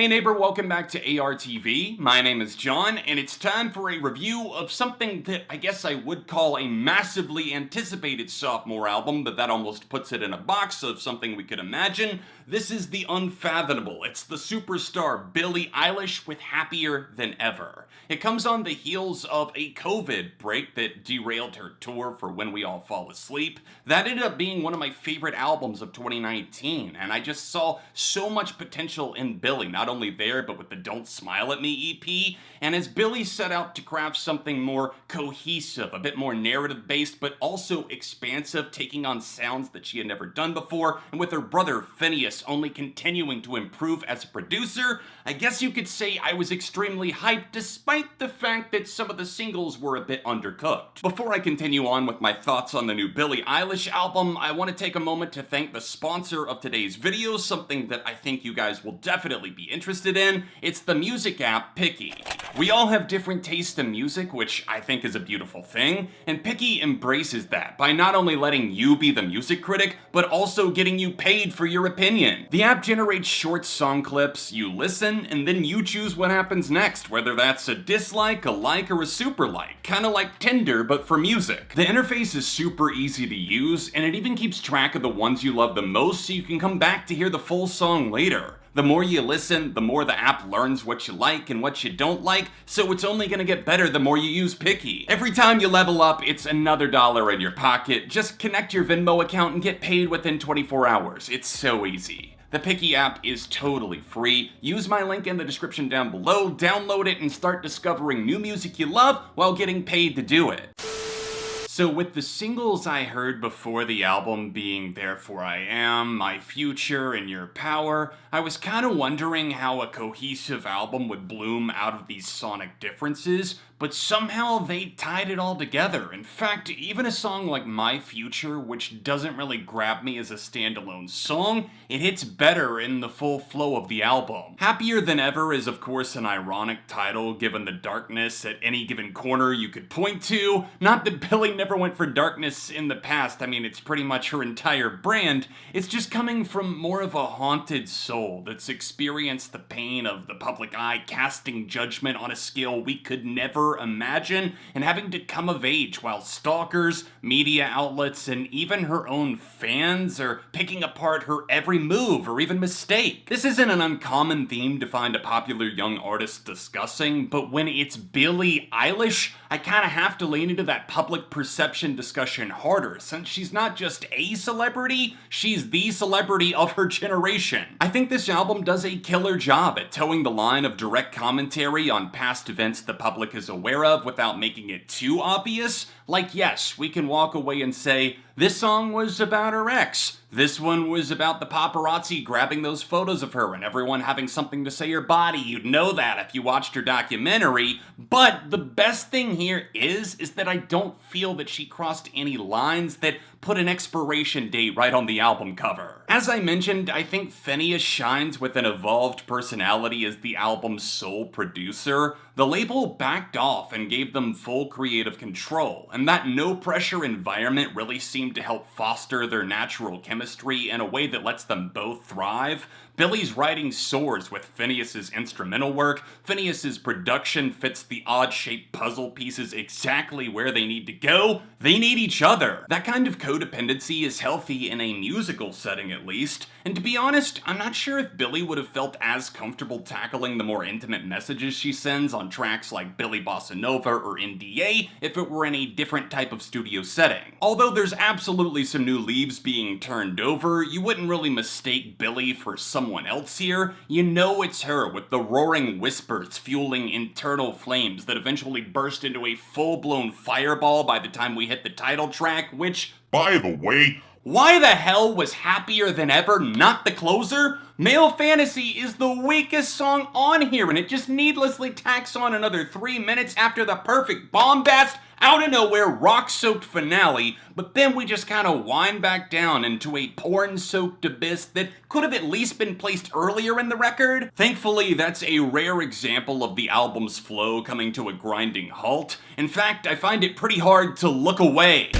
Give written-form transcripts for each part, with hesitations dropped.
Hey neighbor, welcome back to ARTV. My name is John, and it's time for a review of something that I guess I would call a massively anticipated sophomore album, but that almost puts it in a box of something we could imagine. This is the unfathomable. It's the superstar Billie Eilish with Happier Than Ever. It comes on the heels of a COVID break that derailed her tour for When We All Fall Asleep. That ended up being one of my favorite albums of 2019, and I just saw so much potential in Billie, not only there, but with the Don't Smile at Me EP, and as Billie set out to craft something more cohesive, a bit more narrative-based, but also expansive, taking on sounds that she had never done before, and with her brother Finneas only continuing to improve as a producer, I guess you could say I was extremely hyped despite the fact that some of the singles were a bit undercooked. Before I continue on with my thoughts on the new Billie Eilish album, I want to take a moment to thank the sponsor of today's video, something that I think you guys will definitely be interested in. It's the music app Picky. We all have different tastes in music, which I think is a beautiful thing, and Picky embraces that by not only letting you be the music critic, but also getting you paid for your opinion. The app generates short song clips, you listen, and then you choose what happens next, whether that's a dislike, a like, or a super like, kinda like Tinder, but for music. The interface is super easy to use, and it even keeps track of the ones you love the most so you can come back to hear the full song later. The more you listen, the more the app learns what you like and what you don't like, so it's only gonna get better the more you use Picky. Every time you level up, it's another $1 in your pocket. Just connect your Venmo account and get paid within 24 hours. It's so easy. The Picky app is totally free. Use my link in the description down below, download it, and start discovering new music you love while getting paid to do it. So with the singles I heard before the album being Therefore I Am, My Future, and Your Power, I was kind of wondering how a cohesive album would bloom out of these sonic differences, but somehow they tied it all together. In fact, even a song like My Future, which doesn't really grab me as a standalone song, it hits better in the full flow of the album. Happier Than Ever is of course an ironic title given the darkness at any given corner you could point to. Not that Billie never went for darkness in the past, I mean it's pretty much her entire brand. It's just coming from more of a haunted soul that's experienced the pain of the public eye casting judgment on a scale we could never imagine, and having to come of age while stalkers, media outlets, and even her own fans are picking apart her every move or even mistake. This isn't an uncommon theme to find a popular young artist discussing, but when it's Billie Eilish, I kinda have to lean into that public perception discussion harder, since she's not just a celebrity, she's the celebrity of her generation. I think this album does a killer job at towing the line of direct commentary on past events the public is aware of without making it too obvious. Like, yes, we can walk away and say, this song was about her ex. This one was about the paparazzi grabbing those photos of her and everyone having something to say her body. You'd know that if you watched her documentary. But the best thing here is that I don't feel that she crossed any lines that put an expiration date right on the album cover. As I mentioned, I think Finneas shines with an evolved personality as the album's sole producer. The label backed off and gave them full creative control, and that no-pressure environment really seemed to help foster their natural chemistry in a way that lets them both thrive. Billie's writing soars with Finneas' instrumental work. Finneas' production fits the odd-shaped puzzle pieces exactly where they need to go. They need each other. That kind of codependency is healthy in a musical setting at least, and to be honest, I'm not sure if Billie would have felt as comfortable tackling the more intimate messages she sends on tracks like Billie Bossa Nova or NDA if it were in a different type of studio setting. Although there's absolutely some new leaves being turned over, you wouldn't really mistake Billie for someone else here. You know it's her with the roaring whispers fueling internal flames that eventually burst into a full-blown fireball by the time we hit the title track, which, by the way, why the hell was Happier Than Ever not the closer? Male Fantasy is the weakest song on here, and it just needlessly tacks on another 3 minutes after the perfect bombast, out of nowhere, rock-soaked finale, but then we just kind of wind back down into a porn-soaked abyss that could have at least been placed earlier in the record. Thankfully, that's a rare example of the album's flow coming to a grinding halt. In fact, I find it pretty hard to look away.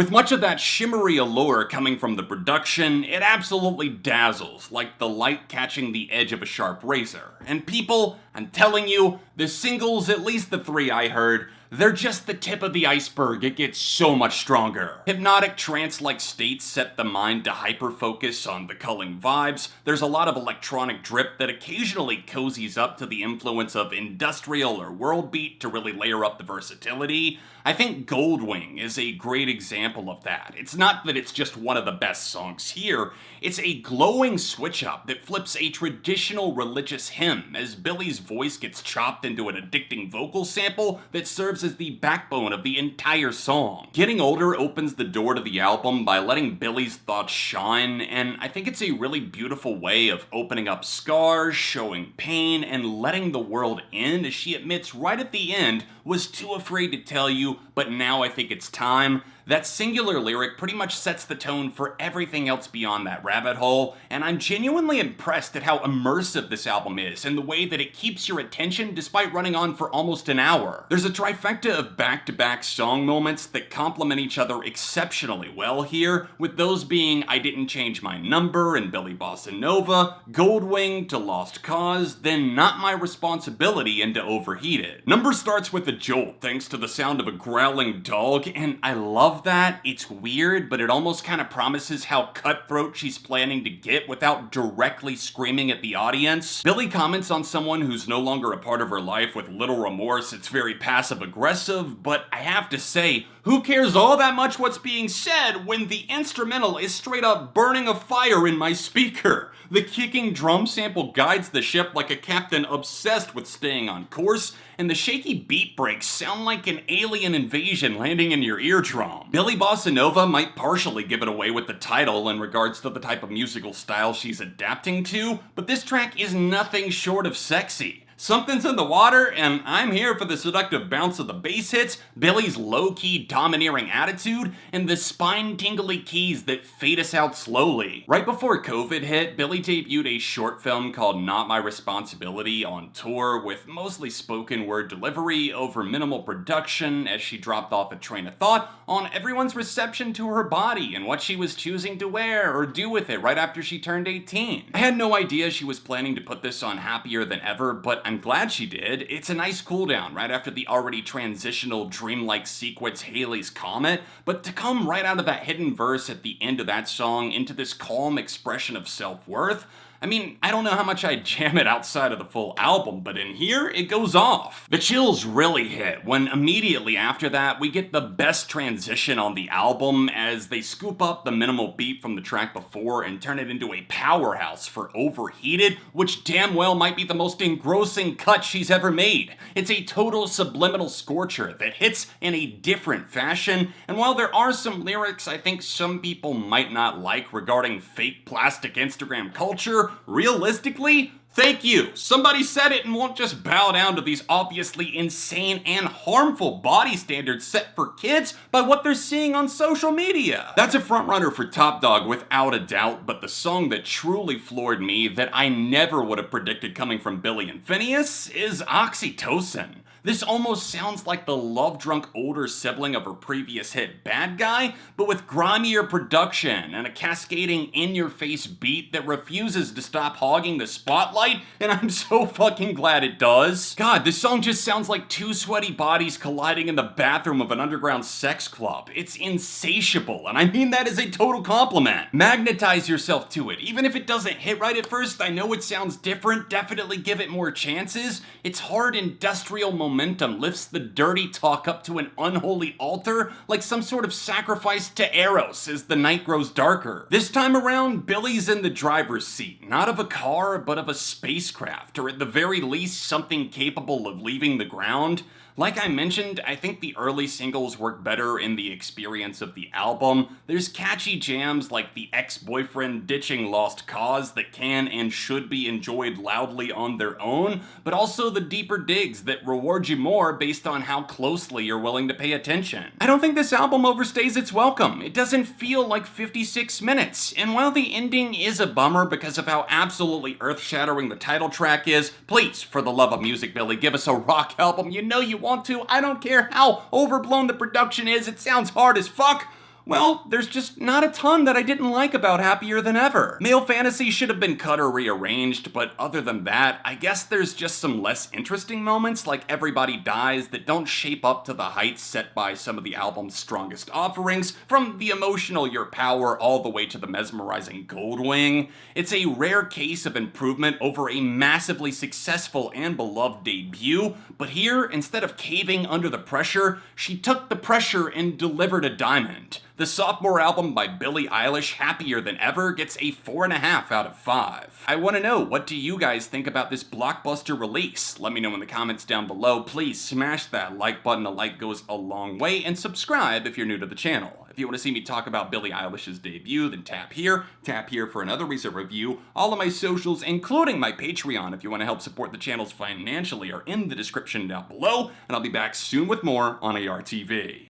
With much of that shimmery allure coming from the production, it absolutely dazzles, like the light catching the edge of a sharp razor. And people, I'm telling you, the singles, at least the 3 I heard, they're just the tip of the iceberg. It gets so much stronger. Hypnotic trance-like states set the mind to hyper-focus on the culling vibes. There's a lot of electronic drip that occasionally cozies up to the influence of industrial or world beat to really layer up the versatility. I think GOLDWING is a great example of that. It's not that it's just one of the best songs here, it's a glowing switch-up that flips a traditional religious hymn as Billie's voice gets chopped into an addicting vocal sample that serves as the backbone of the entire song. Getting Older opens the door to the album by letting Billie's thoughts shine, and I think it's a really beautiful way of opening up scars, showing pain, and letting the world in, as she admits right at the end, was too afraid to tell you, but now I think it's time. That singular lyric pretty much sets the tone for everything else beyond that rabbit hole, and I'm genuinely impressed at how immersive this album is and the way that it keeps your attention despite running on for almost an hour. There's a trifecta of back-to-back song moments that complement each other exceptionally well here, with those being I Didn't Change My Number and Billie Bossa Nova, GOLDWING to Lost Cause, then Not My Responsibility into Overheated. Number starts with a jolt thanks to the sound of a growling dog, and I love that. It's weird, but it almost kind of promises how cutthroat she's planning to get without directly screaming at the audience. Billie comments on someone who's no longer a part of her life with little remorse. It's very passive-aggressive, but I have to say, who cares all that much what's being said when the instrumental is straight up burning a fire in my speaker? The kicking drum sample guides the ship like a captain obsessed with staying on course, and the shaky beat breaks sound like an alien invasion landing in your eardrum. Billie Bossa Nova might partially give it away with the title in regards to the type of musical style she's adapting to, but this track is nothing short of sexy. Something's in the water, and I'm here for the seductive bounce of the bass hits, Billie's low-key domineering attitude, and the spine-tingly keys that fade us out slowly. Right before COVID hit, Billie debuted a short film called Not My Responsibility on tour with mostly spoken word delivery over minimal production as she dropped off a train of thought on everyone's reception to her body and what she was choosing to wear or do with it right after she turned 18. I had no idea she was planning to put this on Happier Than Ever, but I'm glad she did. It's a nice cooldown right after the already transitional dreamlike sequence Halley's Comet, but to come right out of that hidden verse at the end of that song into this calm expression of self-worth, I mean, I don't know how much I'd jam it outside of the full album, but in here, it goes off. The chills really hit when immediately after that, we get the best transition on the album as they scoop up the minimal beat from the track before and turn it into a powerhouse for Overheated, which damn well might be the most engrossing cut she's ever made. It's a total subliminal scorcher that hits in a different fashion, and while there are some lyrics I think some people might not like regarding fake plastic Instagram culture, realistically, thank you. Somebody said it and won't just bow down to these obviously insane and harmful body standards set for kids by what they're seeing on social media. That's a frontrunner for Top Dog without a doubt, but the song that truly floored me that I never would have predicted coming from Billie and Finneas is Oxytocin. This almost sounds like the love-drunk older sibling of her previous hit Bad Guy, but with grimier production and a cascading in-your-face beat that refuses to stop hogging the spotlight, and I'm so fucking glad it does. God, this song just sounds like two sweaty bodies colliding in the bathroom of an underground sex club. It's insatiable, and I mean that as a total compliment. Magnetize yourself to it. Even if it doesn't hit right at first, I know it sounds different, definitely give it more chances. Its hard industrial momentum lifts the dirty talk up to an unholy altar like some sort of sacrifice to Eros as the night grows darker. This time around, Billie's in the driver's seat, not of a car, but of a spacecraft, or at the very least something capable of leaving the ground. Like I mentioned, I think the early singles work better in the experience of the album. There's catchy jams like the ex-boyfriend ditching Lost Cause that can and should be enjoyed loudly on their own, but also the deeper digs that reward you more based on how closely you're willing to pay attention. I don't think this album overstays its welcome. It doesn't feel like 56 minutes, and while the ending is a bummer because of how absolutely earth-shattering the title track is, please, for the love of music, Billie, give us a rock album. You know you want to. I don't care how overblown the production is, it sounds hard as fuck. Well, there's just not a ton that I didn't like about Happier Than Ever. Male fantasy should have been cut or rearranged, but other than that, I guess there's just some less interesting moments like Everybody Dies that don't shape up to the heights set by some of the album's strongest offerings, from the emotional Your Power all the way to the mesmerizing Goldwing. It's a rare case of improvement over a massively successful and beloved debut, but here, instead of caving under the pressure, she took the pressure and delivered a diamond. The sophomore album by Billie Eilish, Happier Than Ever, gets a 4.5 out of 5. I want to know, what do you guys think about this blockbuster release? Let me know in the comments down below. Please smash that like button, a like goes a long way, and subscribe if you're new to the channel. If you want to see me talk about Billie Eilish's debut, then tap here for another recent review. All of my socials, including my Patreon, if you want to help support the channels financially, are in the description down below, and I'll be back soon with more on ARTV.